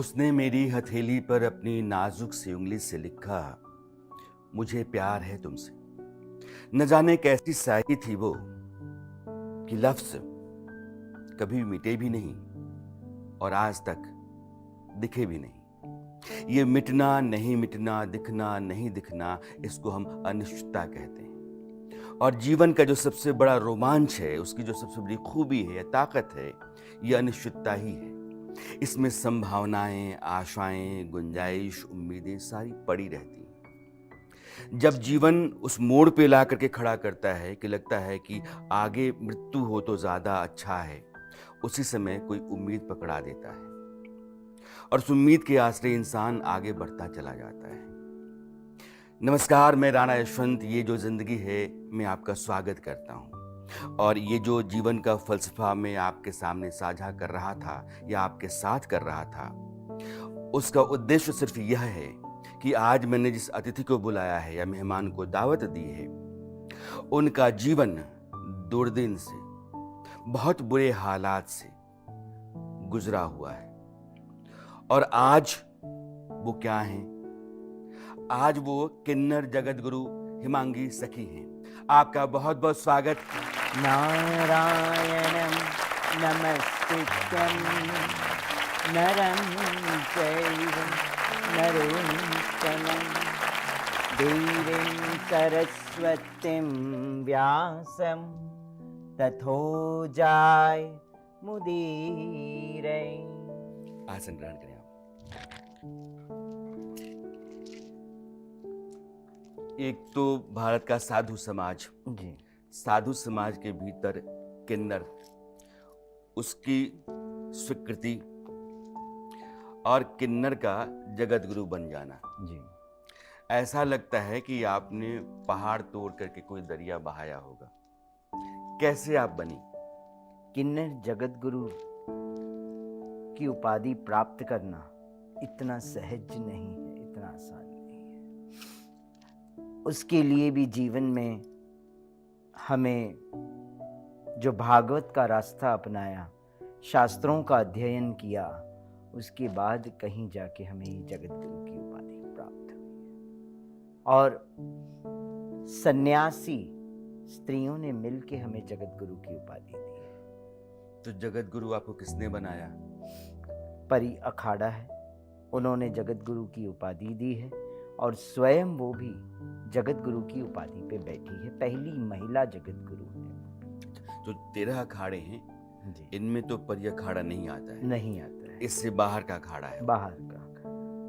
उसने मेरी हथेली पर अपनी नाजुक सी उंगली से लिखा, मुझे प्यार है तुमसे। न जाने कैसी शायरी थी वो कि लफ्ज कभी मिटे भी नहीं और आज तक दिखे भी नहीं। ये मिटना नहीं मिटना, दिखना नहीं दिखना, इसको हम अनिश्चितता कहते हैं। और जीवन का जो सबसे बड़ा रोमांच है, उसकी जो सबसे बड़ी खूबी है या ताकत है, ये अनिश्चितता ही है। इसमें संभावनाएं, आशाएं, गुंजाइश, उम्मीदें सारी पड़ी रहती हैं। जब जीवन उस मोड़ पे ला करके खड़ा करता है कि लगता है कि आगे मृत्यु हो तो ज्यादा अच्छा है, उसी समय कोई उम्मीद पकड़ा देता है और उस उम्मीद के आश्रय इंसान आगे बढ़ता चला जाता है। नमस्कार, मैं राणा यशवंत। ये जो जिंदगी है, मैं आपका स्वागत करता हूँ। और ये जो जीवन का फलसफा मैं आपके सामने साझा कर रहा था या आपके साथ कर रहा था, उसका उद्देश्य सिर्फ यह है कि आज मैंने जिस अतिथि को बुलाया है या मेहमान को दावत दी है, उनका जीवन दुर्दिन से, बहुत बुरे हालात से गुजरा हुआ है। और आज वो क्या हैं? आज वो किन्नर जगत गुरु हिमांगी सखी हैं। आपका बहुत बहुत स्वागत। नारायणं नमस्कृत्यं नरं चैव नरोत्तमं देवीं सरस्वतीं व्यासं ततो जाय मुदीरये। आसन ग्रहण करें आप। एक तो भारत का साधु समाज, जी, साधु समाज के भीतर किन्नर, उसकी स्वीकृति और किन्नर का जगत गुरु बन जाना। जी, ऐसा लगता है कि आपने पहाड़ तोड़ करके कोई दरिया बहाया होगा। कैसे आप बनी? किन्नर जगत गुरु की उपाधि प्राप्त करना इतना सहज नहीं है, इतना आसान नहीं है। उसके लिए भी जीवन में हमें जो भागवत का रास्ता अपनाया, शास्त्रों का अध्ययन किया, उसके बाद कहीं जाके हमें जगत गुरु की उपाधि प्राप्त हुई। और सन्यासी स्त्रियों ने मिलके हमें जगत गुरु की उपाधि दी है। तो जगत गुरु आपको किसने बनाया? परी अखाड़ा है, उन्होंने जगत गुरु की उपाधि दी है और स्वयं वो भी जगत गुरु की उपाधि पे बैठी है। पहली महिला जगत गुरु है। जो 13 अखाड़े हैं, जी, इनमें तो परी अखाड़ा नहीं आता है। नहीं आता है, इससे बाहर का अखाड़ा है। बाहर का।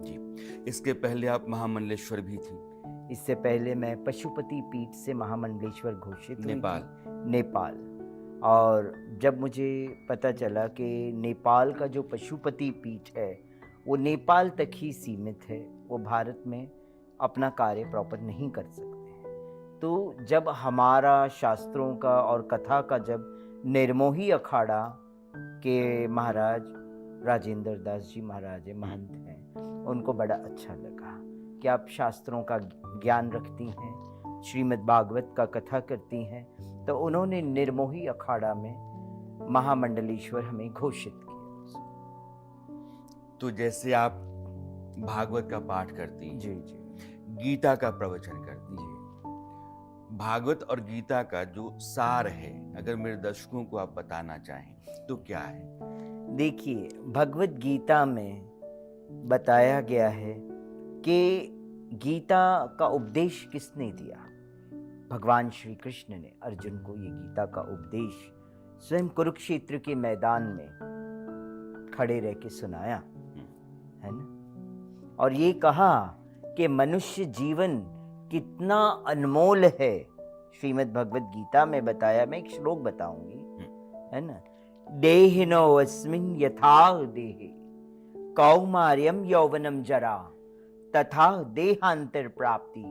जी। इसके पहले आप महामंडलेश्वर भी थी। इससे पहले मैं पशुपति पीठ से महामंडलेश्वर घोषित हुई थी, नेपाल। और जब मुझे पता चला कि नेपाल का जो पशुपति पीठ है वो नेपाल तक ही सीमित है, वो भारत में अपना कार्य प्रॉपर नहीं कर सकते हैं, तो जब हमारा शास्त्रों का और कथा का जब निर्मोही अखाड़ा के महाराज राजेंद्र दास जी महाराज महंत हैं, उनको बड़ा अच्छा लगा कि आप शास्त्रों का ज्ञान रखती हैं, श्रीमद् भागवत का कथा करती हैं, तो उन्होंने निर्मोही अखाड़ा में महामंडलेश्वर हमें घोषित किया। तो जैसे आप भागवत का पाठ करती हैं, जी जी, गीता का प्रवचन करती हैं, भागवत और गीता का जो सार है, अगर मेरे दर्शकों को आप बताना चाहें तो क्या है? देखिए, भगवत गीता में बताया गया है कि गीता का उपदेश किसने दिया? भगवान श्री कृष्ण ने अर्जुन को ये गीता का उपदेश स्वयं कुरुक्षेत्र के मैदान में खड़े रह के सुनाया, है ना। और ये कहा कि मनुष्य जीवन कितना अनमोल है। श्रीमद् भगवत गीता में बताया, मैं एक श्लोक बताऊंगी, है ना। देहिनो अस्मिन् यथा देहे कौमार्यम यौवनम जरा तथा देहांतर प्राप्ति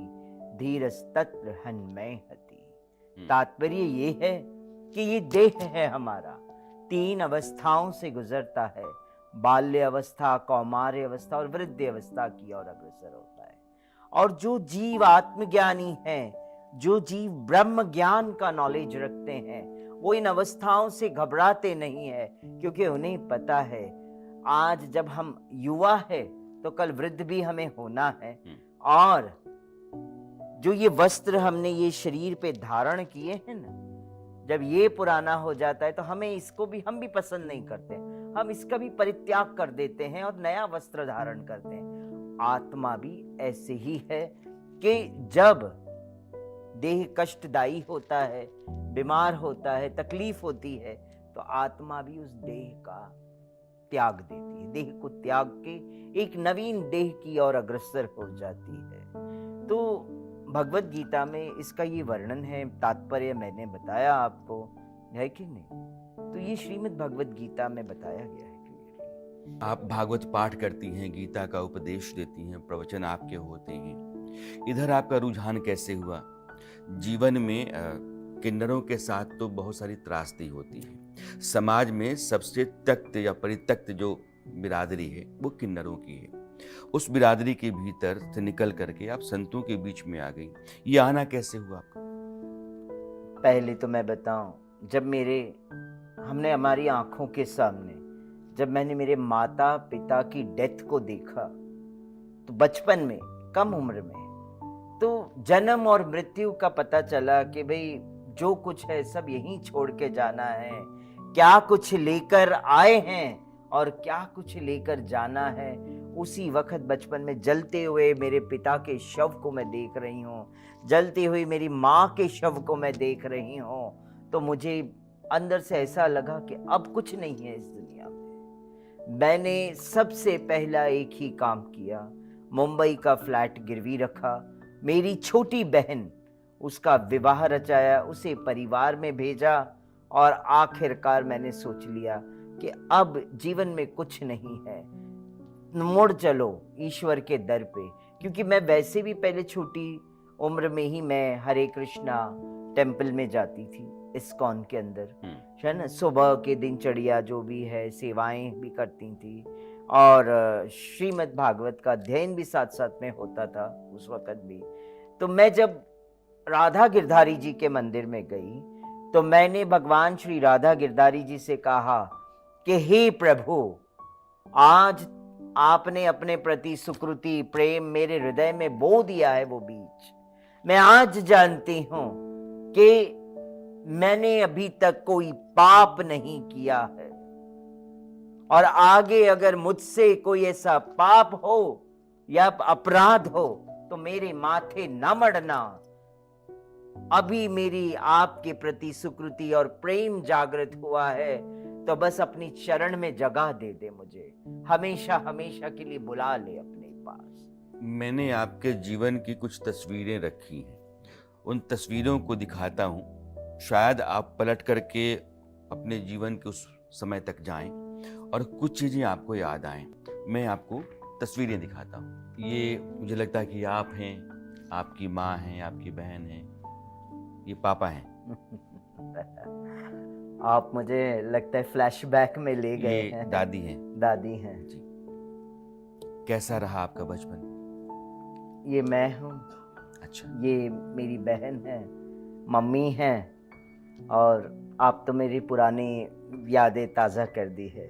धीरस्तत्र हन्मय हति। तात्पर्य ये है कि ये देह है हमारा, 3 अवस्थाओं से गुजरता है, बाल्य अवस्था, कौमार्य अवस्था और वृद्ध अवस्था की ओर अग्रसर होता है। और जो जीव आत्मज्ञानी हैं, जो जीव ब्रह्म ज्ञान का नॉलेज रखते हैं, वो इन अवस्थाओं से घबराते नहीं है, क्योंकि उन्हें पता है आज जब हम युवा है तो कल वृद्ध भी हमें होना है, और जो ये वस्त्र हमने ये शरीर पे धारण किए हैं ना, जब ये पुराना हो जाता है तो हमें इसको भी हम भी पसंद नहीं करते, हम इसका भी परित्याग कर देते हैं और नया वस्त्र धारण करते हैं। आत्मा भी ऐसे ही है कि जब देह कष्टदायी होता है, बीमार होता है, तकलीफ होती है, तो आत्मा भी उस देह का त्याग देती है, देह को त्याग के एक नवीन देह की ओर अग्रसर हो जाती है। तो भगवत गीता में इसका ये वर्णन है, तात्पर्य मैंने बताया आपको, है कि नहीं? तो ये श्रीमद् भगवत गीता में बताया गया है क्लियरली। आप भागवत पाठ करती हैं, गीता का उपदेश देती हैं, प्रवचन आपके होते हैं। इधर आपका रुझान कैसे हुआ? जीवन में किन्नरों के साथ तो बहुत सारी त्रासदी होती है। समाज में सबसे तख्त या परित्यक्त जो बिरादरी है वो किन्नरों की है। उस बिरादरी के भीतर से निकल करके आप संतों के बीच में आ गई। ये आना कैसे हुआ आपका? पहले तो मैं बताऊं, जब हमने हमारी आंखों के सामने जब मैंने मेरे माता पिता की डेथ को देखा, तो बचपन में, कम उम्र में, तो जन्म और मृत्यु का पता चला कि भाई जो कुछ है सब यहीं छोड़ के जाना है। क्या कुछ लेकर आए हैं और क्या कुछ लेकर जाना है। उसी वक्त बचपन में जलते हुए मेरे पिता के शव को मैं देख रही हूँ, जलती हुई मेरी माँ के शव को मैं देख रही हूँ, तो मुझे अंदर से ऐसा लगा कि अब कुछ नहीं है इस दुनिया में। मैंने सबसे पहला एक ही काम किया, मुंबई का फ्लैट गिरवी रखा, मेरी छोटी बहन, उसका विवाह रचाया, उसे परिवार में भेजा, और आखिरकार मैंने सोच लिया कि अब जीवन में कुछ नहीं है, मुड़ चलो ईश्वर के दर पे। क्योंकि मैं वैसे भी पहले छोटी उम्र में ही मैं हरे कृष्णा टेम्पल में जाती थी, इस्कॉन के अंदर, है ना। सुबह के दिनचर्या जो भी है, सेवाएं भी करती थी, और श्रीमद् भागवत का अध्ययन भी साथ साथ में होता था उस वक्त भी। तो मैं जब राधा गिरधारी जी के मंदिर में गई तो मैंने भगवान श्री राधा गिरधारी जी से कहा कि हे प्रभु, आज आपने अपने प्रति सुकृति प्रेम मेरे हृदय में बो दिया है। वो बीज मैं आज जानती हूं कि मैंने अभी तक कोई पाप नहीं किया है, और आगे अगर मुझसे कोई ऐसा पाप हो या अपराध हो तो मेरे माथे न मड़ना। अभी मेरी आपके प्रति सुकृति और प्रेम जागृत हुआ है, तो बस अपनी चरण में जगह दे दे, मुझे हमेशा हमेशा के लिए बुला ले अपने पास। मैंने आपके जीवन की कुछ तस्वीरें रखी हैं, उन तस्वीरों को दिखाता हूँ, शायद आप पलट करके अपने जीवन के उस समय तक जाएं और कुछ चीज़ें आपको याद आएं। मैं आपको तस्वीरें दिखाता हूँ। ये मुझे लगता है कि आप हैं, आपकी माँ हैं, आपकी बहन है, ये पापा हैं। आप मुझे लगता है फ्लैशबैक में ले गए ये हैं। दादी हैं। दादी हैं जी। कैसा रहा आपका बचपन? ये मैं हूँ, अच्छा, ये मेरी बहन है, मम्मी हैं, और आप तो मेरी पुरानी यादें ताज़ा कर दी है।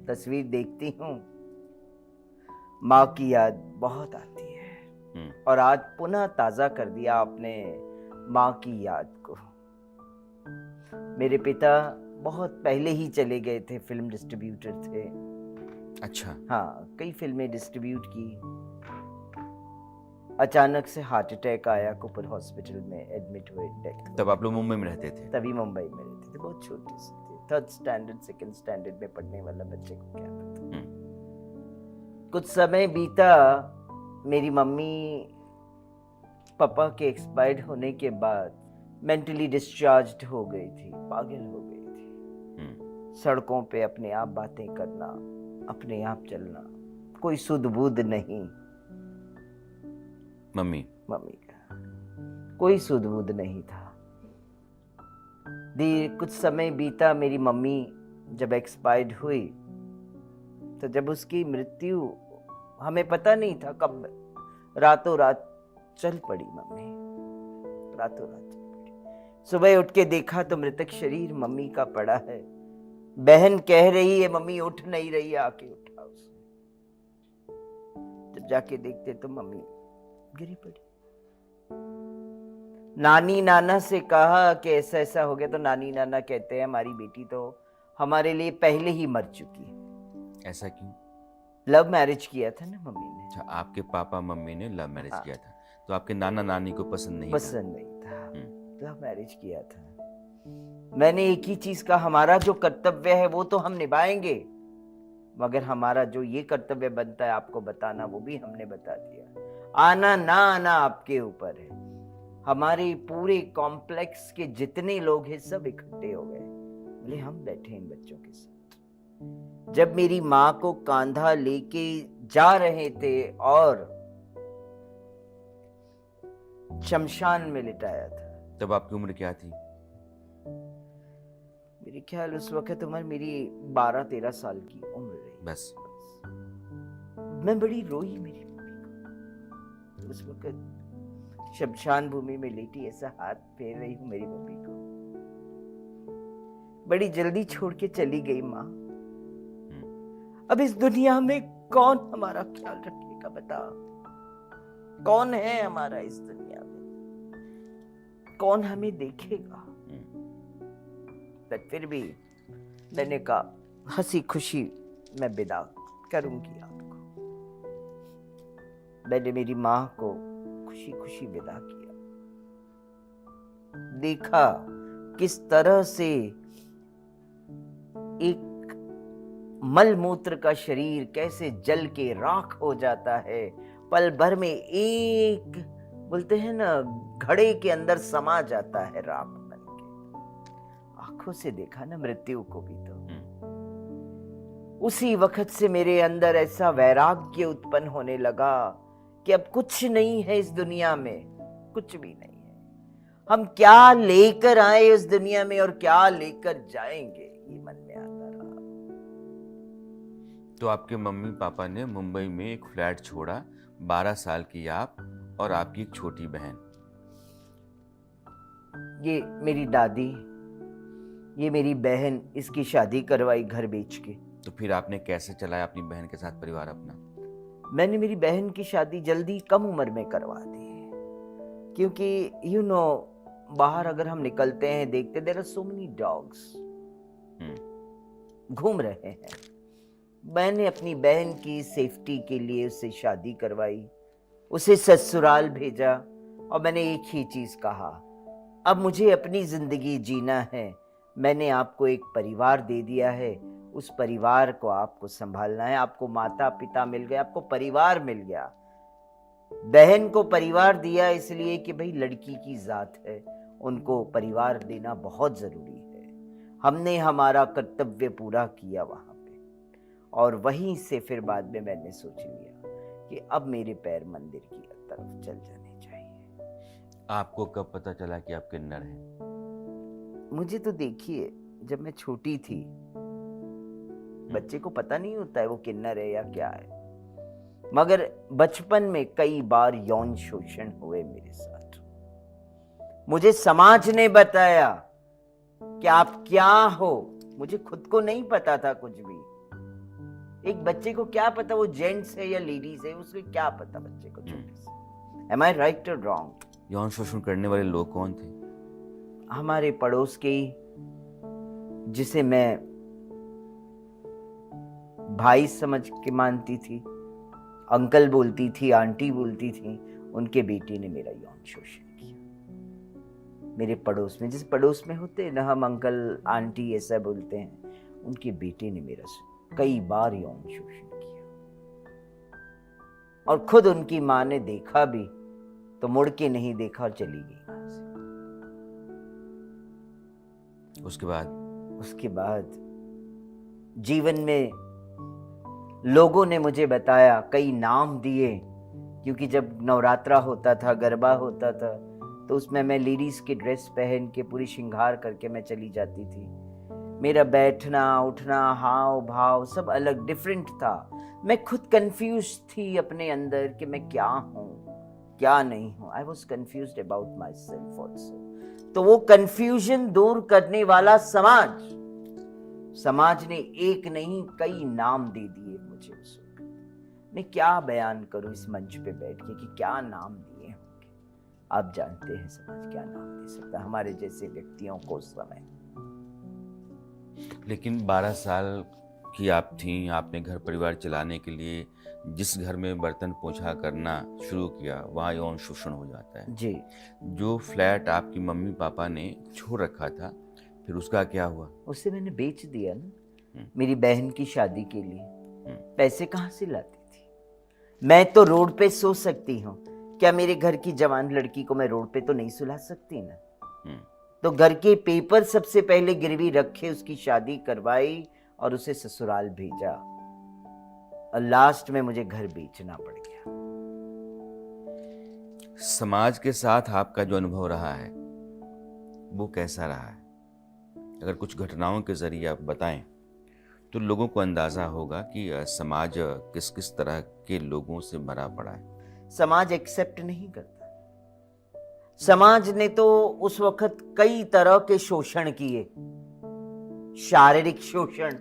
तस्वीर देखती हूँ, माँ की याद बहुत आती है, और आज पुनः ताज़ा कर दिया आपने माँ की याद को। मेरे पिता बहुत पहले ही चले गए थे, फिल्म डिस्ट्रीब्यूटर थे। अच्छा। हाँ, कई फिल्में डिस्ट्रीब्यूट की। अचानक से हार्ट अटैक आया, कुपर हॉस्पिटल में एडमिट हुए, डेथ। तब आप लोग मुंबई में रहते थे? तभी मुंबई में रहते थे, बहुत छोटे से थे, 3rd स्टैंडर्ड 2nd स्टैंडर्ड में पढ़ने वाला बच्चे को क्या पता। कुछ समय बीता, मेरी मम्मी पापा के एक्सपायर्ड होने के बाद मेंटली डिस्चार्ज्ड हो गई थी, पागल हो गई थी। सड़कों पे अपने आप बातें करना, अपने आप चलना, कोई सुध बुध नहीं। मम्मी का कोई सुध बुध नहीं था। कुछ समय बीता, मेरी मम्मी जब एक्सपायर्ड हुई, तो जब उसकी मृत्यु हमें पता नहीं था कब, रातों रात चल पड़ी मम्मी, रातों रात चल पड़ी। सुबह उठ के देखा तो मृतक शरीर मम्मी का पड़ा है, बहन कह रही है मम्मी उठ नहीं रही है, आके उठा उसे। जब जाके देखते तो मम्मी गिरी पड़ी। नानी नाना से कहा कि ऐसा ऐसा हो गया, तो नानी नाना कहते हैं हमारी बेटी तो हमारे लिए पहले ही मर चुकी है। ऐसा क्यों? लव मैरिज किया था ना मम्मी ने। अच्छा, आपके पापा मम्मी ने लव मैरिज हाँ। किया था, तो आपके नाना नानी को पसंद नहीं था? पसंद नहीं था, हम्म। लव मैरिज किया था। मैंने एक ही चीज कहा, हमारा जो कर्तव्य है वो तो हम निभाएंगे, मगर हमारा जो ये कर्तव्य बनता है आपको बताना, वो भी हमने बता दिया। आना ना आना आपके ऊपर है। हमारे पूरे कॉम्प्लेक्स के जितने लोग हैं सब इकट्ठे हो गए, बोले हम बैठे इन बच्चों के साथ। जब मेरी माँ को कांधा लेके जा रहे थे और शमशान में लिटाया था, तब आपकी उम्र क्या थी? मेरे ख्याल उस वक्त उम्र मेरी 12-13 साल की उम्र रही। बस। मैं बड़ी रोई मेरी मम्मी को। उस वक्त शमशान भूमि में लेटी ऐसा हाथ फेर रही हूँ मेरी मम्मी को। बड़ी जल्दी छोड़ के चली गई माँ। अब इस दुनिया में कौन हमारा ख्याल रखेगा बता? कौन है हमारा इस दुनिया में? कौन हमें देखेगा? बट फिर भी मैंने कहा हंसी खुशी मैं विदा करूंगी आपको। मैंने मेरी माँ को खुशी खुशी विदा किया। देखा किस तरह से एक मल मूत्र का शरीर कैसे जल के राख हो जाता है, पल भर में एक बोलते हैं ना घड़े के अंदर समा जाता है राख बन के। आंखों से देखा ना मृत्यु को भी। तो उसी वक्त से मेरे अंदर ऐसा वैराग्य उत्पन्न होने लगा कि अब कुछ नहीं है इस दुनिया में, कुछ भी नहीं है। हम क्या लेकर आए इस दुनिया में और क्या लेकर जाएंगे, ये मन में आता रहा। तो आपके मम्मी पापा ने मुंबई में एक फ्लैट छोड़ा, 12 साल की आप और आपकी एक छोटी बहन। ये मेरी दादी, ये मेरी बहन, इसकी शादी करवाई घर बेच के। तो फिर आपने कैसे चलाया अपनी बहन के साथ परिवार अपना? मैंने मेरी बहन की शादी जल्दी कम उम्र में करवा दी है, क्योंकि बाहर अगर हम निकलते हैं देखते there are so many dogs घूम रहे हैं। मैंने अपनी बहन की सेफ्टी के लिए उससे शादी करवाई, उसे ससुराल भेजा और मैंने एक ही चीज कहा, अब मुझे अपनी जिंदगी जीना है। मैंने आपको एक परिवार दे दिया है, उस परिवार को आपको संभालना है। आपको माता पिता मिल गए, आपको परिवार मिल गया। बहन को परिवार दिया इसलिए कि भाई लड़की की जात है, उनको परिवार देना बहुत जरूरी है। हमने हमारा कर्तव्य पूरा किया वहां पे, और वहीं से फिर बाद में मैंने सोच लिया कि अब मेरे पैर मंदिर की तरफ चल जाने चाहिए। आपको कब पता चला कि आप किन्नर हैं? मुझे तो देखिए, जब मैं छोटी थी, बच्चे को पता नहीं होता है वो किन्नर है या क्या है, मगर बचपन में कई बार यौन शोषण हुए मेरे साथ। मुझे समाज ने बताया कि आप क्या हो, मुझे खुद को नहीं पता था कुछ भी। एक बच्चे को क्या पता वो जेंट्स है या लेडीज है, उसको क्या पता बच्चे को छोटे से। Am I right or wrong? यौन शोषण करने वाले लोग कौन थे? हमारे पड़ोस के ही, जिसे मैं भाई समझ के मानती थी, अंकल बोलती थी, आंटी बोलती थी, उनके बेटे ने मेरा यौन शोषण किया। मेरे पड़ोस में, जिस पड़ोस में होते हैं ना हम अंकल आंटी ऐसा बोलते हैं, उनके बेटे ने मेरा कई बार यौन शोषण किया। और खुद उनकी माँ ने देखा भी तो मुड़ के नहीं देखा और चली गई वहां से। उसके बाद जीवन में लोगों ने मुझे बताया, कई नाम दिए, क्योंकि जब नवरात्रा होता था, गरबा होता था, तो उसमें मैं लेडीज की ड्रेस पहन के पूरी श्रृंगार करके मैं चली जाती थी। मेरा बैठना उठना हाव भाव सब अलग डिफरेंट था। मैं खुद कंफ्यूज थी अपने अंदर कि मैं क्या हूँ क्या नहीं हूँ। I was confused about my self also. तो वो कंफ्यूजन दूर करने वाला समाज, समाज ने एक नहीं कई नाम दे दिए मुझे उस वक्त। मैं क्या बयान करूं इस मंच पे बैठ के कि क्या नाम दिए होंगे। आप जानते हैं समाज क्या नाम दे सकता है हमारे जैसे व्यक्तियों को उस समय। लेकिन 12 साल की आप थीं, आपने घर परिवार चलाने के लिए जिस घर में बर्तन पोछा करना शुरू किया वहाँ यौन शोषण हो जाता है। जी, जो फ्लैट आपकी मम्मी पापा ने छोड़ रखा था, फिर उसका क्या हुआ? उसे मैंने बेच दिया ना हम्म, मेरी बहन की शादी के लिए। हम्म, पैसे कहाँ से लाती थी? मैं तो रोड पे सो सकती हूँ, क्या मेरे घर की जवान लड़की को मैं रोड पे तो नहीं सुला सकती ना। हम्म। तो घर के पेपर सबसे पहले गिरवी रखे, उसकी शादी करवाई और उसे ससुराल भेजा और लास्ट में मुझे घर बेचना पड़ गया। समाज के साथ आपका जो अनुभव रहा है वो कैसा रहा है? अगर कुछ घटनाओं के जरिए आप बताएं तो लोगों को अंदाजा होगा कि समाज किस किस तरह के लोगों से भरा पड़ा है। समाज एक्सेप्ट नहीं करता। समाज ने तो उस वक्त कई तरह के शोषण किए, शारीरिक शोषण,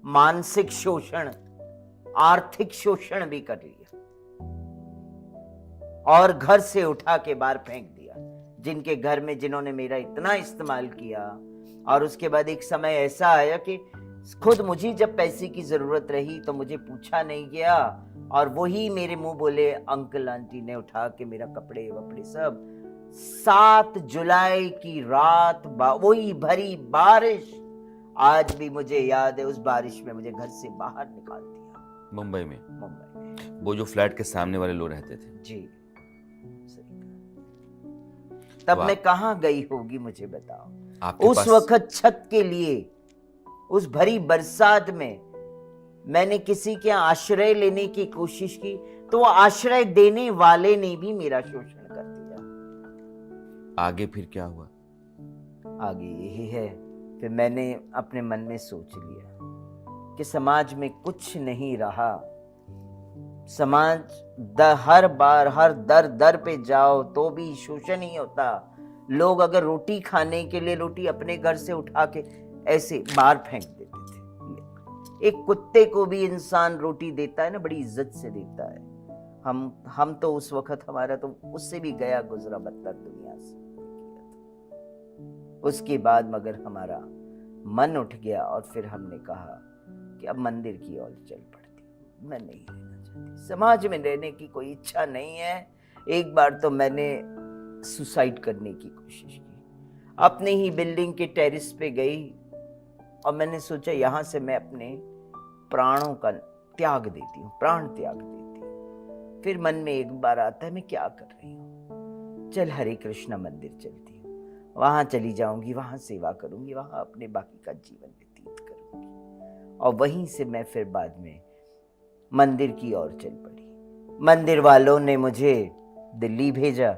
मानसिक शोषण, आर्थिक शोषण भी कर लिया और घर से उठा के बाहर फेंक दिया। जिनके घर में जिन्होंने मेरा इतना इस्तेमाल किया और उसके बाद एक समय ऐसा आया कि खुद मुझे जब पैसे की जरूरत रही तो मुझे पूछा नहीं गया और वही मेरे मुंह बोले अंकल आंटी ने उठा के मेरा कपड़े वपड़े सब। 7 जुलाई की रात वही भरी बारिश, आज भी मुझे याद है। उस बारिश में मुझे घर से बाहर निकाल दिया मुंबई में, मुंबई में। वो जो फ्लैट के सामने वाले लोग रहते थे। जी, सही कहा। तब वाह। मैं कहाँ गई होगी मुझे बताओ। आपके उस पास वक्त छत के लिए उस भरी बरसात में मैंने किसी के आश्रय लेने की कोशिश की तो वो आश्रय देने वाले ने भी मेरा शोषण कर दिया। आगे फिर क्या हुआ? आगे यही है, फिर मैंने अपने मन में सोच लिया कि समाज में कुछ नहीं रहा। समाज हर बार हर दर दर पे जाओ तो भी शोषण ही होता। लोग अगर रोटी खाने के लिए रोटी अपने घर से उठा के ऐसे बाहर फेंक देते थे। एक कुत्ते को भी इंसान रोटी देता है ना, बड़ी इज्जत से देता है। हम तो उस वक्त हमारा तो उससे भी गया गुजरा बदतर दुनिया से। उसके बाद मगर हमारा मन उठ गया और फिर हमने कहा कि अब मंदिर की ओर चल पड़ती। मैं नहीं रहना चाहती, समाज में रहने की कोई इच्छा नहीं है। एक बार तो मैंने सुसाइड करने की कोशिश की, अपने ही बिल्डिंग के टेरेस पे गई और मैंने सोचा यहाँ से मैं अपने प्राणों का त्याग देती हूँ, प्राण त्याग देती हूँ। फिर मन में एक बार आता है मैं क्या कर रही हूँ, चल हरे कृष्णा मंदिर चलती हूँ, वहां चली जाऊंगी, वहां सेवा करूंगी, वहां अपने बाकी का जीवन व्यतीत करूंगी। और वहीं से मैं फिर बाद में मंदिर की ओर चल पड़ी। मंदिर वालों ने मुझे दिल्ली भेजा।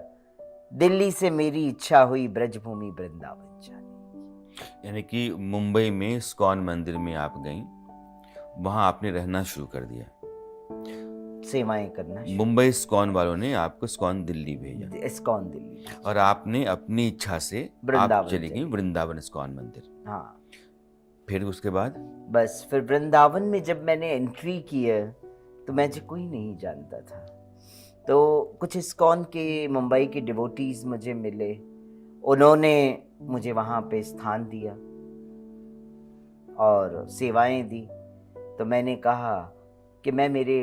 दिल्ली से मेरी इच्छा हुई ब्रजभूमि वृंदावन जाने। यानी कि मुंबई में इस्कॉन मंदिर में आप गईं, वहां आपने रहना शुरू कर दिया। सेवाएं करना शुरू। मुंबई इस्कॉन वालों ने आपको इस्कॉन दिल्ली भेजा इस्कॉन दिल्ली और आपने अपनी इच्छा से आप वृंदावन चली गई चली। वृंदावन इस्कॉन मंदिर। हाँ, फिर उसके बाद बस फिर वृंदावन में जब मैंने एंट्री की है तो मुझे कोई नहीं जानता था। तो कुछ इस्कॉन के मुंबई के डिवोटीज मुझे मिले, उन्होंने मुझे वहाँ पे स्थान दिया और सेवाएं दी। तो मैंने कहा कि मैं मेरे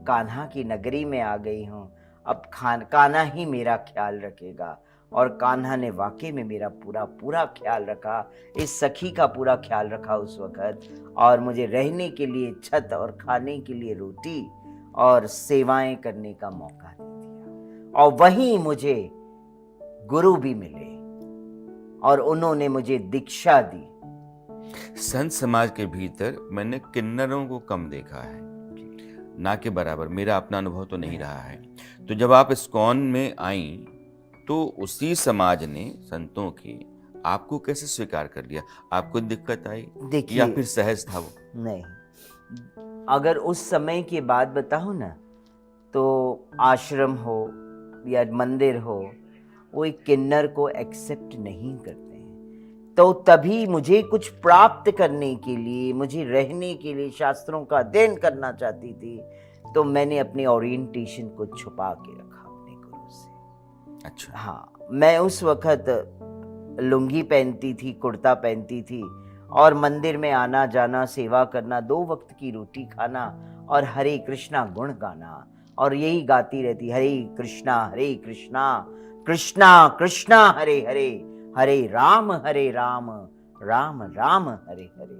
कान्हा की नगरी में आ गई हूँ, अब कान्हा ही मेरा ख्याल रखेगा। और कान्हा ने वाकई में मेरा पूरा पूरा ख्याल रखा, इस सखी का पूरा ख्याल रखा उस वक़्त, और मुझे रहने के लिए छत और खाने के लिए रोटी और सेवाएं करने का मौका दे दिया। और वहीं मुझे गुरु भी मिले और उन्होंने मुझे दीक्षा दी। संत समाज के भीतर मैंने किन्नरों को कम देखा है, ना के बराबर। मेरा अपना अनुभव तो नहीं रहा है। तो जब आप इस्कॉन में आई तो उसी समाज ने संतों के आपको कैसे स्वीकार कर लिया? आपको दिक्कत आई देखिए, या फिर सहज था वो? नहीं, अगर उस समय की बात बताऊं ना तो आश्रम हो या मंदिर हो, वो एक किन्नर को एक्सेप्ट नहीं करते हैं। तो तभी मुझे कुछ प्राप्त करने के लिए, मुझे रहने के लिए शास्त्रों का अध्ययन करना चाहती थी, तो मैंने अपने ओरिएंटेशन को छुपा के रखा अपने गुरु से। अच्छा। हाँ, मैं उस वक्त लुंगी पहनती थी, कुर्ता पहनती थी, और मंदिर में आना जाना, सेवा करना, 2 वक्त की रोटी खाना और हरे कृष्णा गुण गाना, और यही गाती रहती, हरे कृष्णा कृष्णा कृष्णा हरे हरे, हरे राम राम राम हरे हरे।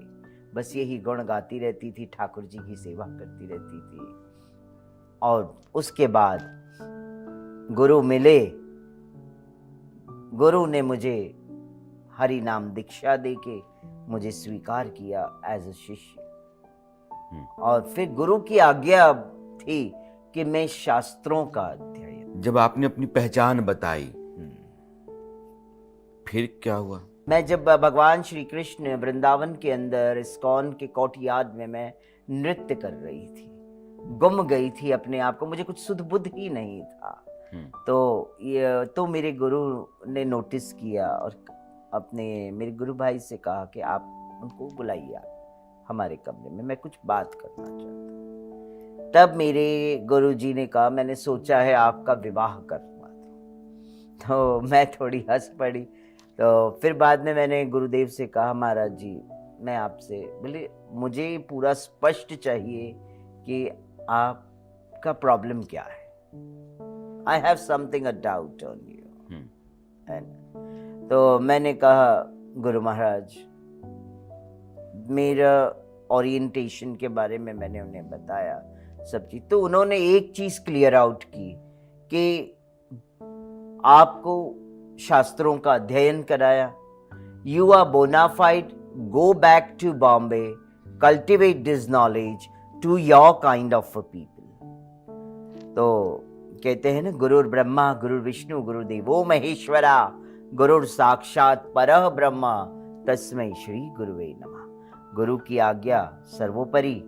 बस यही गुण गाती रहती थी, ठाकुर जी की सेवा करती रहती थी। और उसके बाद गुरु मिले, गुरु ने मुझे हरि नाम दीक्षा देके मुझे स्वीकार किया एज अ शिष्य। और फिर गुरु की आज्ञा थी कि मैं शास्त्रों का अध्ययन। जब आपने अपनी पहचान बताई, फिर क्या हुआ? मैं जब भगवान श्री कृष्ण वृंदावन के अंदर इस्कॉन के कोर्टयार्ड में मैं नृत्य कर रही थी, गुम गई थी अपने आप को, मुझे कुछ सुध बुध ही नहीं था। तो मेरे गुरु ने नोटिस किया और अपने मेरे गुरु भाई से कहा कि आप उनको बुलाइए आप हमारे कमरे में, मैं कुछ बात करना चाहता हूँ। तब मेरे गुरु जी ने कहा, मैंने सोचा है आपका विवाह करवा दूं। तो मैं थोड़ी हंस पड़ी। तो फिर बाद में मैंने गुरुदेव से कहा, महाराज जी मैं आपसे, बोले मुझे पूरा स्पष्ट चाहिए कि आपका प्रॉब्लम क्या है, I have something a doubt on you. तो मैंने कहा, गुरु महाराज मेरा ओरिएंटेशन के बारे में मैंने उन्हें बताया सब चीज। तो उन्होंने एक चीज क्लियर आउट की कि आपको शास्त्रों का अध्ययन कराया, you are bona fide, go back to Bombay, cultivate this knowledge to your kind of people. तो कहते हैं ना, गुरुर ब्रह्मा गुरुर विष्णु गुरुदेवो महेश्वरा, गुरुर साक्षात परः ब्रह्मा, तस्मै श्री गुरुवे नमः। गुरु की आज्ञा सर्वोपरि।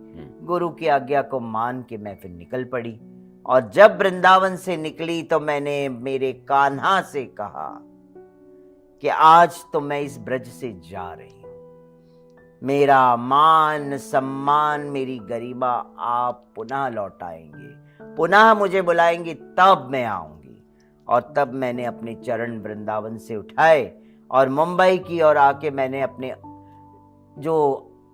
गुरु की आज्ञा को मान के मैं फिर निकल पड़ी। और जब वृंदावन से निकली तो मैंने मेरे कान्हा से कहा कि आज तो मैं इस ब्रज से जा रही हूं, मेरा मान सम्मान, मेरी गरिमा आप पुनः लौटाएंगे, पुनः मुझे बुलाएंगे, तब मैं आऊंगी। और तब मैंने अपने चरण वृंदावन से उठाए और मुंबई की ओर आके मैंने अपने जो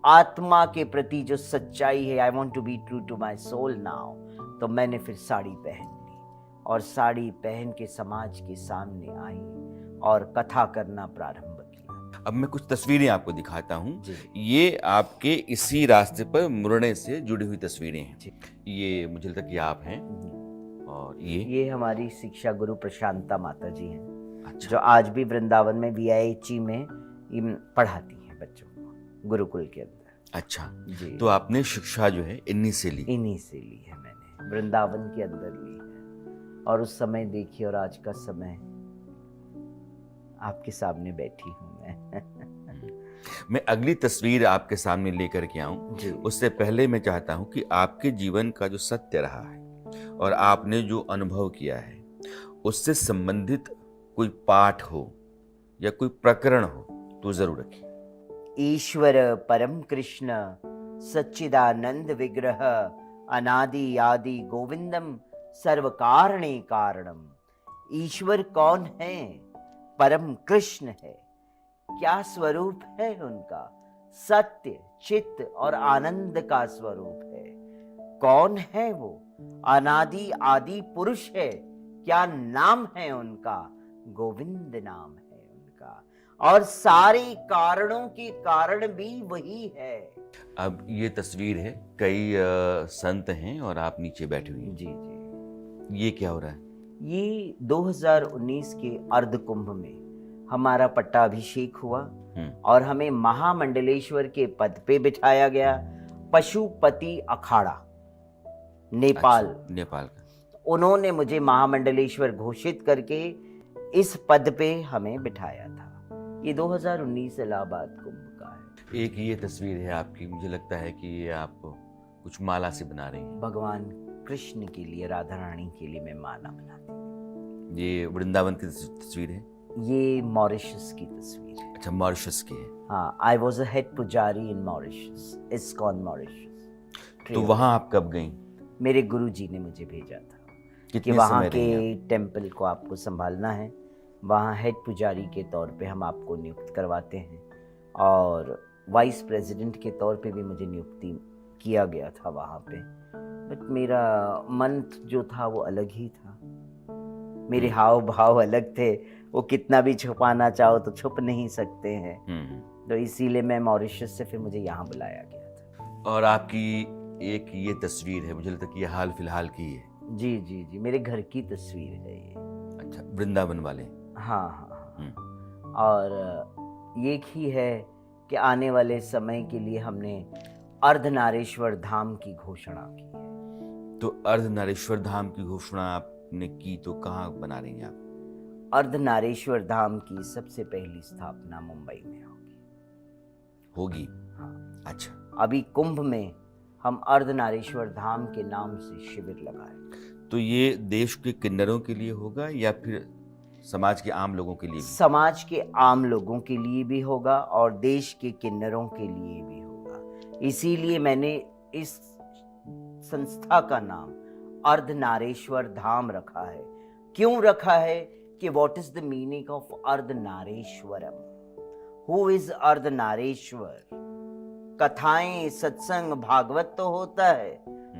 आत्मा के प्रति जो सच्चाई है, I want to be true to my soul now, तो मैंने फिर साड़ी पहन ली और साड़ी पहन के समाज के सामने आई और कथा करना प्रारंभ किया। अब मैं कुछ तस्वीरें आपको दिखाता हूँ। ये आपके इसी रास्ते पर मुड़ने से जुड़ी हुई तस्वीरें हैं। ये मुझे लगता है कि आप हैं, और ये हमारी शिक्षा गुरु प्रशांता माता जी हैं। अच्छा। जो आज भी वृंदावन में VIH में पढ़ाती हैं बच्चों को, गुरुकुल के अंदर। अच्छा जी। तो आपने शिक्षा जो है इन्हीं से ली? इन्हीं से ली है मैंने, वृंदावन के अंदर ली है। और उस समय देखिए, और आज का समय, आपके सामने बैठी हूँ मैं अगली तस्वीर आपके सामने लेकर के आऊं, उससे पहले मैं चाहता हूं कि आपके जीवन का जो सत्य रहा है और आपने जो अनुभव किया है, उससे संबंधित कोई पाठ हो या कोई प्रकरण हो तो जरूर रखिए। ईश्वर परम कृष्ण सच्चिदानंद विग्रह, अनादि आदि गोविंदम सर्व कारणे कारणम। ईश्वर कौन है? परम कृष्ण है। क्या स्वरूप है उनका? सत्य, चित्त और आनंद का स्वरूप है। कौन है वो? अनादि आदि पुरुष है। क्या नाम है उनका? गोविंद नाम है उनका। और सारे कारणों के कारण भी वही है। अब ये तस्वीर है, कई संत हैं और आप नीचे बैठी हुई हैं। जी जी। ये क्या हो रहा है? ये 2019 के अर्ध कुंभ में हमारा पट्टाभिषेक हुआ और हमें महामंडलेश्वर के पद पे बिठाया गया। पशुपति अखाड़ा नेपाल, अच्छा, नेपाल का। उन्होंने मुझे महामंडलेश्वर घोषित करके इस पद पे हमें बिठाया था। ये 2019 इलाहाबाद कुंभ का है। एक ये तस्वीर है आपकी, मुझे लगता है कि ये आप कुछ माला से बना रही हैं। भगवान कृष्ण के लिए, राधा रानी के लिए मैं माला बनाती हूँ। ये वृंदावन की तस्वीर है। ये मॉरिशस की तस्वीर है। अच्छा, मॉरिशस की है। हाँ, आई वॉज अ हेड पुजारी इन मॉरिशस, इस्कॉन मॉरिशस। तो वहाँ आप कब गई? मेरे गुरु जी ने मुझे भेजा था कि कितने वहाँ समय रही के आप? टेम्पल को आपको संभालना है। वहाँ हेड पुजारी के तौर पे हम आपको नियुक्त करवाते हैं, और वाइस प्रेसिडेंट के तौर पे भी मुझे नियुक्ति किया गया था वहाँ पे। बट मेरा मन जो था वो अलग ही था, मेरे हाव भाव अलग थे। वो कितना भी छुपाना चाहो तो छुप नहीं सकते हैं। तो इसीलिए मैं मॉरिशस से फिर मुझे यहाँ बुलाया गया था। और आपकी एक ये तस्वीर है, मुझे लगता है कि ये हाल फिलहाल की है। जी जी जी, मेरे घर की तस्वीर है ये। अच्छा, वृंदावन वाले। हाँ हाँ हाँ। और ये ही है कि आने वाले समय के लिए हमने अर्धनारीश्वर धाम की घोषणा की है। तो अर्धनारीश्वर धाम की घोषणा आपने की, तो कहाँ बना रही हैं आप? अर्धनारीश्वर धाम की सबसे पहली स्थापना मुंबई में होगी। हाँ। अच्छा, अभी कुंभ में हम अर्धनारीश्वर धाम के नाम से शिविर लगाए। तो ये देश के किन्नरों के लिए होगा या फिर समाज के आम लोगों के लिए भी? समाज के आम लोगों के लिए भी होगा और देश के किन्नरों के लिए भी होगा। इसीलिए मैंने इस संस्था का नाम अर्धनारीश्वर धाम रखा है। क्यों रखा है कि what is the meaning of Ardhanarishwaram? Who is Ardhanarishwar? कथाएं, सत्संग, भागवत तो होता है,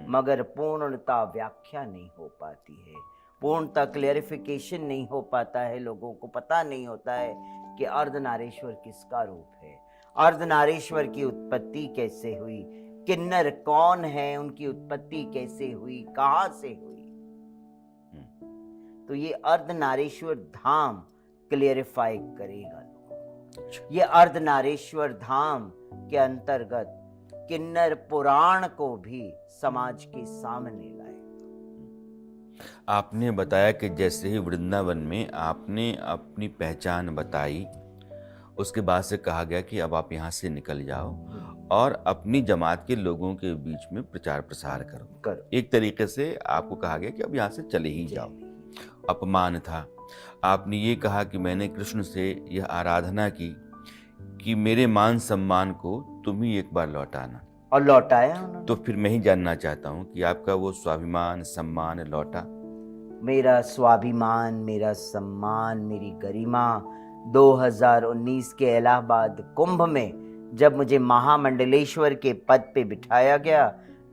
मगर पूर्णता व्याख्या नहीं हो पाती है, पूर्णता क्लेरिफिकेशन नहीं हो पाता है। लोगों को पता नहीं होता है कि अर्धनारीश्वर किसका रूप है, अर्धनारीश्वर की उत्पत्ति कैसे हुई, किन्नर कौन है, उनकी उत्पत्ति कैसे हुई, कहाँ से हुई। तो ये अर्धनारीश्वर धाम क्लियरिफाई करेगा लोगों को। ये अर्धनारीश्वर धाम के अंतर्गत किन्नर पुराण को भी समाज के सामने लाएगा। आपने बताया कि जैसे ही वृंदावन में आपने अपनी पहचान बताई, उसके बाद से कहा गया कि अब आप यहाँ से निकल जाओ और अपनी जमात के लोगों के बीच में प्रचार प्रसार करो। एक तरीके से आपको कहा गया कि अब यहाँ से चले ही जाओ। अपमान था। आपने ये कहा कि मैंने कृष्ण से यह आराधना की कि मेरे मान सम्मान को तुम ही एक बार लौटाना, और लौटाया उन्होंने। तो फिर मैं ही जानना चाहता हूँ कि आपका वो स्वाभिमान सम्मान लौटा? मेरा स्वाभिमान, मेरा सम्मान, मेरी गरिमा 2019 के इलाहाबाद कुंभ में जब मुझे महामंडलेश्वर के पद पे बिठाया गया,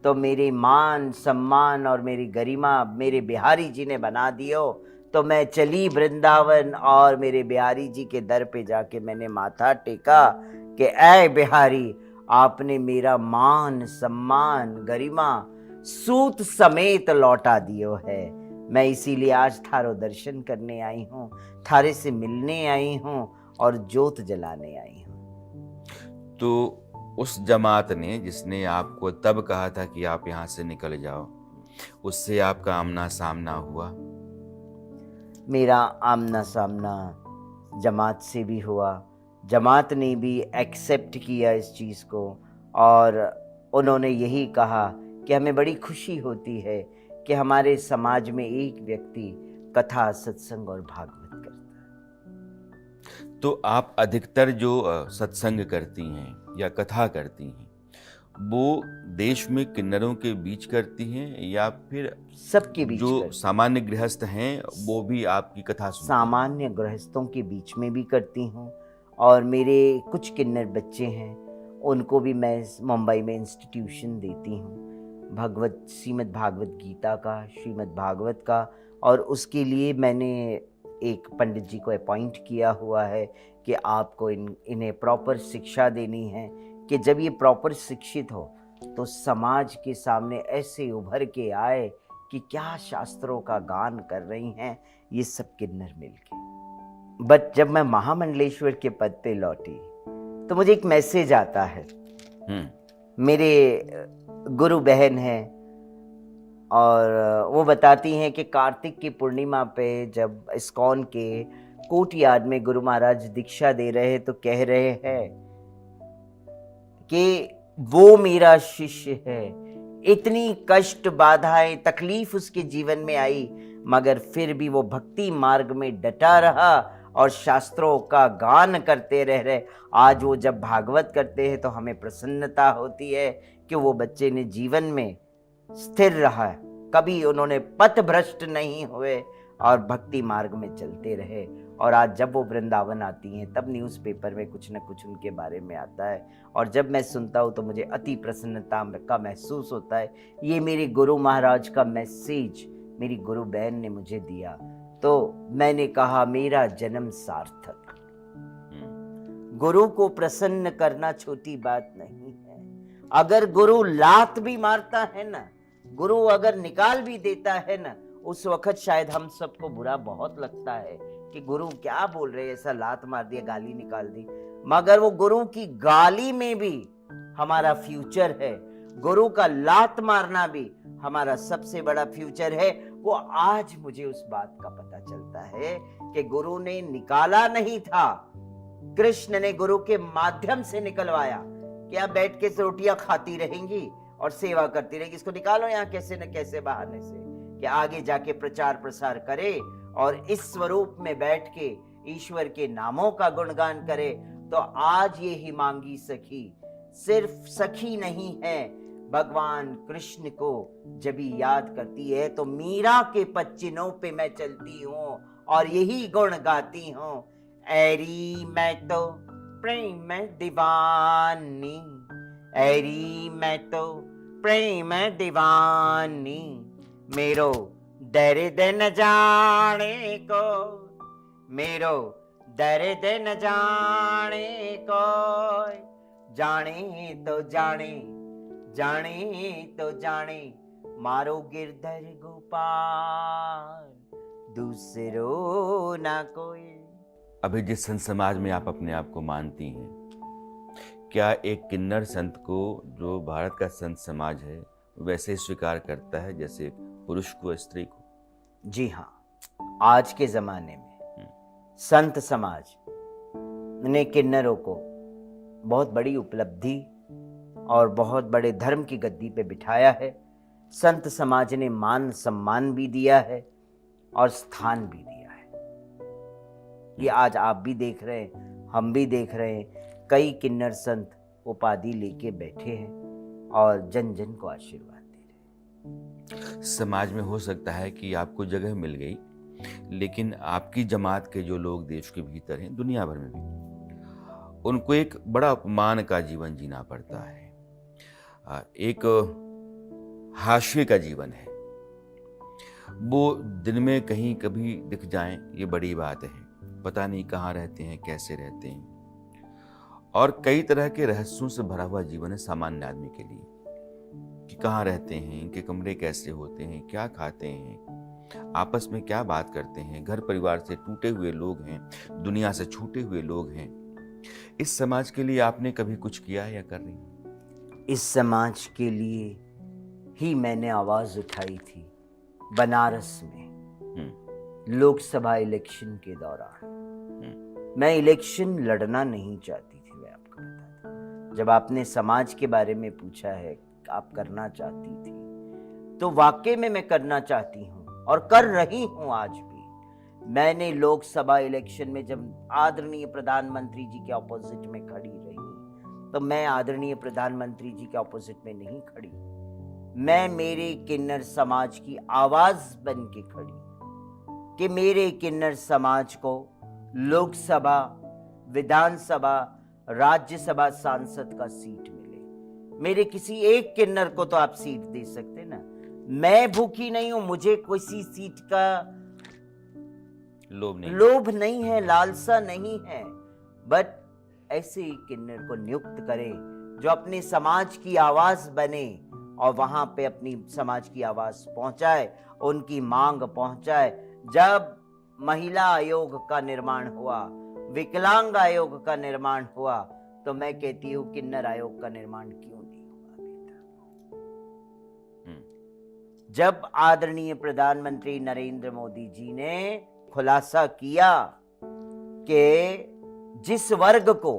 तो मेरे मान सम्मान और मेरी गरिमा मेरे बिहारी जी ने बना दियो। तो मैं चली वृंदावन और मेरे बिहारी जी के दर पे जाके मैंने माथा टेका कि ऐ बिहारी, आपने मेरा मान सम्मान गरिमा सूत समेत लौटा दियो है। मैं इसीलिए आज थारो दर्शन करने आई हूँ, थारे से मिलने आई हूँ और जोत जलाने आई हूँ। तो उस जमात ने जिसने आपको तब कहा था कि आप यहाँ से निकल जाओ, उससे आपका आमना सामना हुआ? मेरा आमना सामना जमात से भी हुआ। जमात ने भी एक्सेप्ट किया इस चीज़ को, और उन्होंने यही कहा कि हमें बड़ी खुशी होती है कि हमारे समाज में एक व्यक्ति कथा, सत्संग और भागवत करता है। तो आप अधिकतर जो सत्संग करती हैं या कथा करती हैं, वो देश में किन्नरों के बीच करती हैं या फिर सबके बीच? जो सामान्य गृहस्थ हैं वो भी आपकी कथा सुनते हैं? सामान्य गृहस्थों के बीच में भी करती हूँ, और मेरे कुछ किन्नर बच्चे हैं उनको भी मैं मुंबई में इंस्टीट्यूशन देती हूँ, भगवत श्रीमद् भागवत गीता का, श्रीमद् भागवत का। और उसके लिए मैंने एक पंडित जी को अपॉइंट किया हुआ है कि आपको इन्हें प्रॉपर शिक्षा देनी है, कि जब ये प्रॉपर शिक्षित हो तो समाज के सामने ऐसे उभर के आए कि क्या शास्त्रों का गान कर रही हैं ये सब किन्नर मिलके। बट जब मैं महामंडलेश्वर के पद पे लौटी तो मुझे एक मैसेज आता है। मेरे गुरु बहन है और वो बताती हैं कि कार्तिक की पूर्णिमा पे जब इस्कॉन के कोर्टयार्ड में गुरु महाराज दीक्षा दे रहे तो कह रहे हैं कि वो मेरा शिष्य है। इतनी कष्ट, बाधाएं, तकलीफ उसके जीवन में आई, मगर फिर भी वो भक्ति मार्ग में डटा रहा और शास्त्रों का गान करते रह रहे। आज वो जब भागवत करते हैं तो हमें प्रसन्नता होती है कि वो बच्चे ने जीवन में स्थिर रहा है, कभी उन्होंने पथ भ्रष्ट नहीं हुए और भक्ति मार्ग में चलते रहे। और आज जब वो वृंदावन आती हैं तब न्यूज़पेपर में कुछ न कुछ उनके बारे में आता है, और जब मैं सुनता हूँ तो मुझे अति प्रसन्नता का महसूस होता है। ये मेरे गुरु महाराज का मैसेज मेरी गुरु बहन ने मुझे दिया, तो मैंने कहा मेरा जन्म सार्थक। गुरु को प्रसन्न करना छोटी बात नहीं है। अगर गुरु लात भी मारता है ना, गुरु अगर निकाल भी देता है ना, उस वक्त शायद हम सबको बुरा बहुत लगता है कि गुरु क्या बोल रहे, ऐसा लात मार दिया, गाली निकाल दी। मगर वो गुरु की गाली में भी हमारा फ्यूचर है, गुरु का लात मारना भी हमारा सबसे बड़ा फ्यूचर है। वो आज मुझे उस बात का पता चलता है कि गुरु ने निकाला नहीं था, कृष्ण ने गुरु के माध्यम से निकलवाया कि आप बैठ के रोटियां खाती रहेंगी और सेवा करती रहेगी, इसको निकालो यहाँ कैसे न कैसे बहाने से, कि आगे जाके प्रचार प्रसार करे और इस स्वरूप में बैठ के ईश्वर के नामों का गुणगान करे। तो आज ये हिमांगी सखी सिर्फ सखी नहीं है, भगवान कृष्ण को जब भी याद करती है तो मीरा के पच्चिनों पे मैं चलती हूँ और यही गुण गाती हूँ। ऐरी मैं तो प्रेम में दीवानी, ऐरी मैं तो प्रेम में दीवानी, मेरो दर्द न जाने को, मेरो दर्द न जाने को, जाने तो जाने, जाने तो जाने, मारो गिरधर गोपाल, दूसरो ना कोई। अभी जिस संत समाज में आप अपने आप को मानती हैं, क्या एक किन्नर संत को जो भारत का संत समाज है वैसे स्वीकार करता है जैसे पुरुष को स्त्री को? जी हाँ, आज के जमाने में संत समाज ने किन्नरों को बहुत बड़ी उपलब्धि और बहुत बड़े धर्म की गद्दी पे बिठाया है। संत समाज ने मान सम्मान भी दिया है और स्थान भी दिया है। ये आज आप भी देख रहे हैं, हम भी देख रहे हैं, कई किन्नर संत उपाधि लेके बैठे हैं और जन जन को आशीर्वाद दे रहे हैं। समाज में हो सकता है कि आपको जगह मिल गई, लेकिन आपकी जमात के जो लोग देश के भीतर हैं, दुनिया भर में भी, उनको एक बड़ा अपमान का जीवन जीना पड़ता है, एक हाशिए का जीवन है। वो दिन में कहीं कभी दिख जाएं, ये बड़ी बात है। पता नहीं कहाँ रहते हैं, कैसे रहते हैं, और कई तरह के रहस्यों से भरा हुआ जीवन है सामान्य आदमी के लिए, कि कहाँ रहते हैं, इनके कमरे कैसे होते हैं, क्या खाते हैं, आपस में क्या बात करते हैं, घर परिवार से टूटे हुए लोग हैं, दुनिया से छूटे हुए लोग हैं। इस समाज के लिए आपने कभी कुछ किया है या कर रही? इस समाज के लिए ही मैंने आवाज उठाई थी बनारस में लोकसभा इलेक्शन के दौरान। मैं इलेक्शन लड़ना नहीं चाहती थी, मैं आपको बताता हूं। जब आपने समाज के बारे में पूछा है आप करना चाहती थी, तो वाकई में मैं करना चाहती हूँ और कर रही हूँ आज भी। मैंने लोकसभा इलेक्शन में जब आदरणीय प्रधानमंत्री जी के ऑपोजिट में खड़ी रही, तो मैं आदरणीय प्रधानमंत्री जी के ऑपोजिट में नहीं खड़ी, मैं मेरे किन्नर समाज की आवाज बन के खड़ी कि मेरे किन्नर समाज को लोकसभा, विधानसभा, राज्यसभा सांसद का सीट मिले। मेरे किसी एक किन्नर को तो आप सीट दे सकते ना। मैं भूखी नहीं हूं, मुझे किसी सीट का लोभ नहीं है, लालसा नहीं है, बट ऐसे ही किन्नर को नियुक्त करें जो अपने समाज की आवाज बने और वहां पे अपनी समाज की आवाज पहुंचाए, उनकी मांग पहुंचाए। जब महिला आयोग का निर्माण हुआ, विकलांग आयोग का निर्माण हुआ, तो मैं कहती हूं किन्नर आयोग का निर्माण क्यों नहीं हुआ अभी तक? जब आदरणीय प्रधानमंत्री नरेंद्र मोदी जी ने खुलासा किया कि जिस वर्ग को,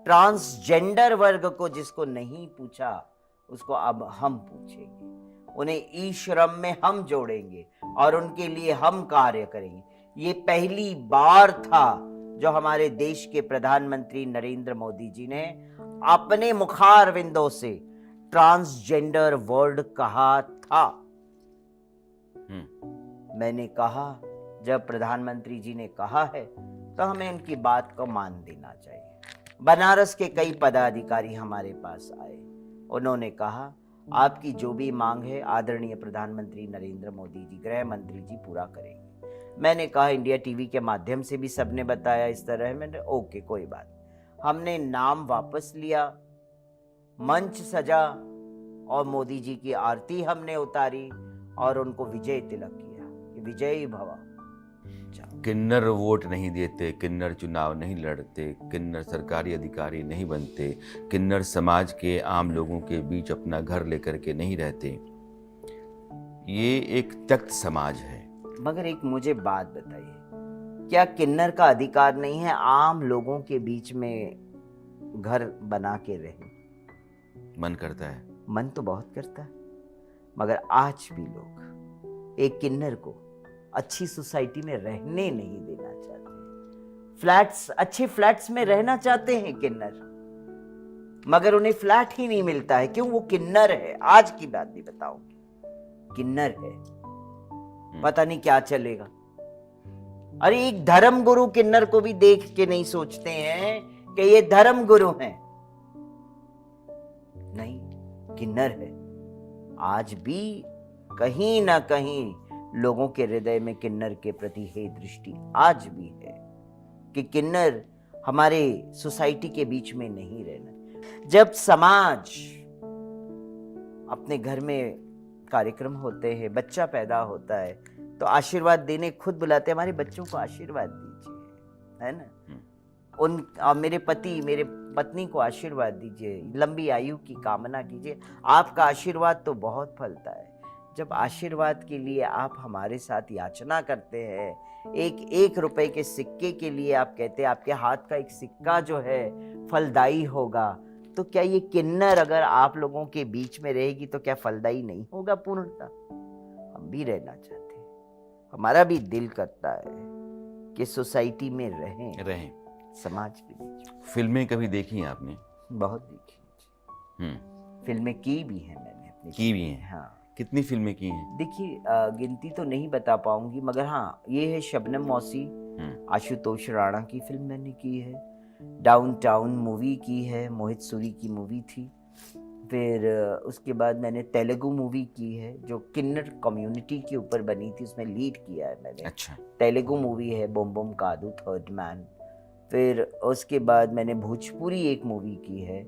ट्रांसजेंडर वर्ग को जिसको नहीं पूछा, उसको अब हम पूछेंगे, उन्हें ई श्रम में हम जोड़ेंगे और उनके लिए हम कार्य करेंगे। ये पहली बार था जो हमारे देश के प्रधानमंत्री नरेंद्र मोदी जी ने अपने मुखारविंदों से ट्रांसजेंडर वर्ड कहा था। मैंने कहा जब प्रधानमंत्री जी ने कहा है तो हमें उनकी बात को मान देना चाहिए। बनारस के कई पदाधिकारी हमारे पास आए, उन्होंने कहा आपकी जो भी मांग है आदरणीय प्रधानमंत्री नरेंद्र मोदी जी, गृह मंत्री जी पूरा करेंगे। मैंने कहा इंडिया टीवी के माध्यम से भी सबने बताया इस तरह, मैंने ओके कोई बात। हमने नाम वापस लिया, मंच सजा और मोदी जी की आरती हमने उतारी और उनको विजय तिलक किया कि विजयी भव। किन्नर वोट नहीं देते, किन्नर चुनाव नहीं लड़ते, किन्नर सरकारी अधिकारी नहीं बनते, किन्नर समाज के आम लोगों के बीच अपना घर लेकर के नहीं रहते। ये एक त्यक्त समाज है। मगर एक मुझे बात बताइए, क्या किन्नर का अधिकार नहीं है आम लोगों के बीच में घर बना के रहे? मन करता है, मन तो बहुत करता है, मगर आज भी लोग एक किन्नर को अच्छी सोसाइटी में रहने नहीं देना चाहते। फ्लैट्स, अच्छे फ्लैट्स में रहना चाहते हैं किन्नर, मगर उन्हें फ्लैट ही नहीं मिलता है। क्यों? वो किन्नर है। आज की बात भी बताऊंगी, किन्नर है, पता नहीं क्या चलेगा। अरे एक धर्म गुरु किन्नर को भी देख के नहीं सोचते हैं कि ये धर्म गुरु हैं। नहीं, किन्नर है। आज भी कहीं ना कहीं लोगों के हृदय में किन्नर के प्रति है दृष्टि आज भी है कि किन्नर हमारे सोसाइटी के बीच में नहीं रहना। जब समाज अपने घर में कार्यक्रम होते हैं, बच्चा पैदा होता है तो आशीर्वाद देने खुद बुलाते हैं, हमारे बच्चों को आशीर्वाद दीजिए, है ना। मेरे पति, मेरे पत्नी को आशीर्वाद दीजिए, लंबी आयु की कामना कीजिए। आपका आशीर्वाद तो बहुत फलता है। जब आशीर्वाद के लिए आप हमारे साथ याचना करते हैं, एक रुपए के सिक्के के लिए आप कहते हैं आपके हाथ का एक सिक्का जो है फलदायी होगा, तो क्या ये किन्नर अगर आप लोगों के बीच में रहेगी तो क्या फलदायी नहीं होगा? पूर्णता हम भी रहना चाहते हैं, हमारा भी दिल करता है कि सोसाइटी में रहें समाज के बीच। फिल्में कभी देखी हैं आपने? बहुत देखी। फिल्में की भी हैं मैंने अपनी। की भी हैं? हाँ। कितनी फिल्में की हैं? देखिए गिनती तो नहीं बता पाऊंगी, मगर हाँ ये है शबनम मौसी, आशुतोष राणा की फिल्म मैंने की है, डाउनटाउन मूवी की है, मोहित सूरी की मूवी थी। फिर उसके बाद मैंने तेलुगु मूवी की है जो किन्नर कम्युनिटी के ऊपर बनी थी, उसमें लीड किया है मैंने। अच्छा। तेलुगु मूवी है बम बम कादू थर्ड मैन। फिर उसके बाद मैंने भोजपुरी एक मूवी की है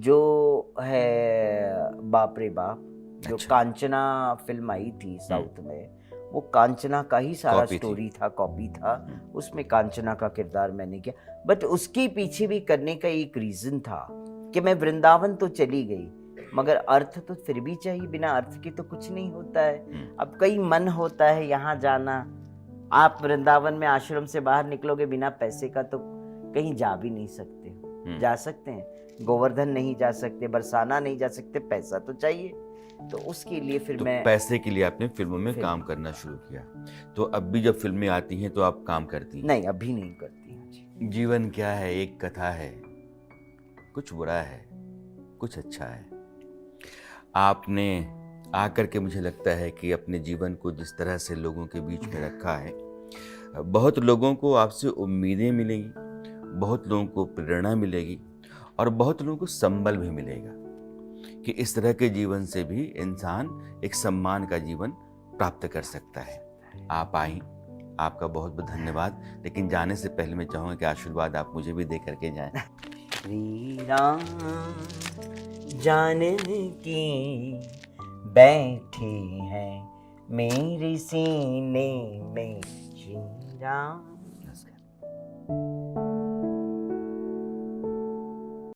जो है बाप रे बाप, जो अच्छा। कांचना फिल्म आई थी साउथ में, वो कांचना का ही सारा स्टोरी था, कॉपी था। उसमें कांचना का किरदार मैंने किया, बट उसके पीछे भी करने का एक रीजन था कि मैं वृंदावन तो चली गई मगर अर्थ तो फिर भी चाहिए, बिना अर्थ के तो कुछ नहीं होता है। अब कई मन होता है यहाँ जाना, आप वृंदावन में आश्रम से बाहर निकलोगे बिना पैसे का तो कहीं जा भी नहीं सकते। जा सकते हैं गोवर्धन नहीं जा सकते, बरसाना नहीं जा सकते, पैसा तो चाहिए। तो उसके लिए फिर तो मैं पैसे के लिए आपने फिल्मों में काम करना शुरू किया। तो अब भी जब फिल्में आती हैं तो आप काम करती हैं? नहीं, अभी नहीं करती हूँ। जीवन क्या है? एक कथा है, कुछ बुरा है, कुछ अच्छा है। आपने आकर के मुझे लगता है कि अपने जीवन को जिस तरह से लोगों के बीच में रखा है, बहुत लोगों को आपसे उम्मीदें मिलेंगी, बहुत लोगों को प्रेरणा मिलेगी और बहुत लोगों को संबल भी मिलेगा कि इस तरह के जीवन से भी इंसान एक सम्मान का जीवन प्राप्त कर सकता है। आप आई, आपका बहुत बहुत धन्यवाद। लेकिन जाने से पहले मैं चाहूँगा कि आशीर्वाद आप मुझे भी दे करके जाएं। श्री राम जानकी बैठे हैं मेरे सीने में, श्री राम। नमस्कार।